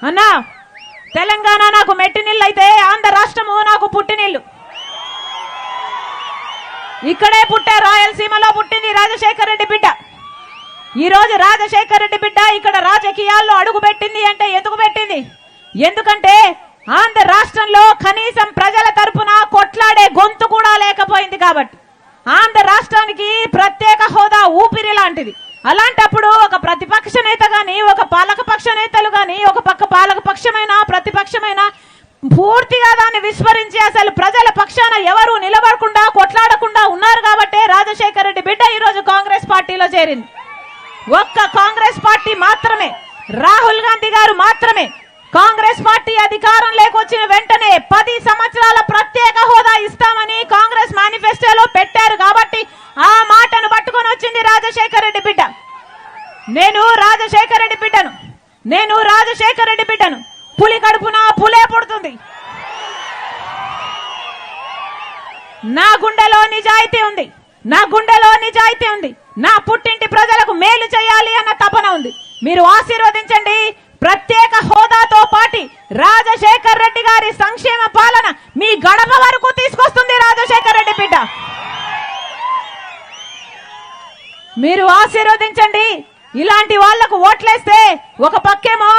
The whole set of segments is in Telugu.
అన్నా తెలంగాణ నాకు మెట్టినిల్లు అయితే ఆంధ్ర రాష్ట్రము నాకు పుట్టినిల్లు. ఇక్కడే పుట్టే రాయలసీమలో పుట్టింది రాజశేఖర రెడ్డి బిడ్డ. ఈ రోజు రాజశేఖర రెడ్డి బిడ్డ ఇక్కడ రాజకీయాల్లో అడుగు పెట్టింది అంటే ఎందుకు పెట్టింది? ఎందుకంటే ఆంధ్ర రాష్ట్రంలో కనీసం ప్రజల తరపున కొట్లాడే గొంతు కూడా లేకపోయింది కాబట్టి. ఆంధ్ర రాష్ట్రానికి ప్రత్యేక హోదా ఊపిరి లాంటిది. అలాంటప్పుడు ఒక ప్రతిపక్ష నేత గాని, ఒక పాలకపక్ష నేతలు గాని, ఒక పక్క పాలకపక్షమైన ప్రతిపక్షమైన పూర్తిగా దాన్ని విస్మరించి అసలు ప్రజల పక్షాన ఎవరు నిలబడకుండా కొట్లాడకుండా ఉన్నారు కాబట్టి రాజశేఖర రెడ్డి బిడ్డ ఈ రోజు కాంగ్రెస్ పార్టీలో చేరింది. ఒక్క కాంగ్రెస్ పార్టీ మాత్రమే, రాహుల్ గాంధీ గారు మాత్రమే కాంగ్రెస్ పార్టీ అధికారం లేకొచ్చిన వెంటనే 10 సంవత్సరాల ప్రత్యేక హోదా ఇస్తామని కాంగ్రెస్ మేనిఫెస్టోలో పెట్టారు కాబట్టి ఆ మాటను పట్టుకొని వచ్చింది రాజశేఖర రెడ్డి బిడ్డ. నేను రాజశేఖర రెడ్డి బిడ్డను పులి కడుపున పులే పుడుతుంది. నా గుండెలో నిజాయితీ ఉంది. నా పుట్టింటి ప్రజలకు మేలు చేయాలి అన్న తపన ఉంది. మీరు ఆశీర్వదించండి. ప్రత్యేక హోదాతో పాటు రాజశేఖర రెడ్డి గారి సంక్షేమ పాలన మీ గడప వరకు తీసుకొస్తుంది రాజశేఖర రెడ్డి బిడ్డ. మీరు ఆశీర్వదించండి. ఇలాంటి వాళ్లకు ఓట్లేస్తే ఒక పక్కేమో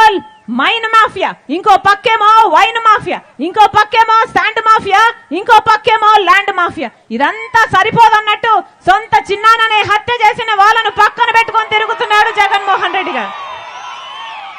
మైన్ మాఫియా, ఇంకో పక్కేమో వైన్ మాఫియా, ఇంకో పక్కేమో శాండ్ మాఫియా, ఇంకో పక్కేమో ల్యాండ్ మాఫియా. ఇదంతా సరిపోదన్నట్టు సొంత చిన్నాననే హత్య చేసిన వాళ్ళను పక్కన పెట్టుకొని తిరుగుతున్నాడు జగన్మోహన్ రెడ్డి గారు.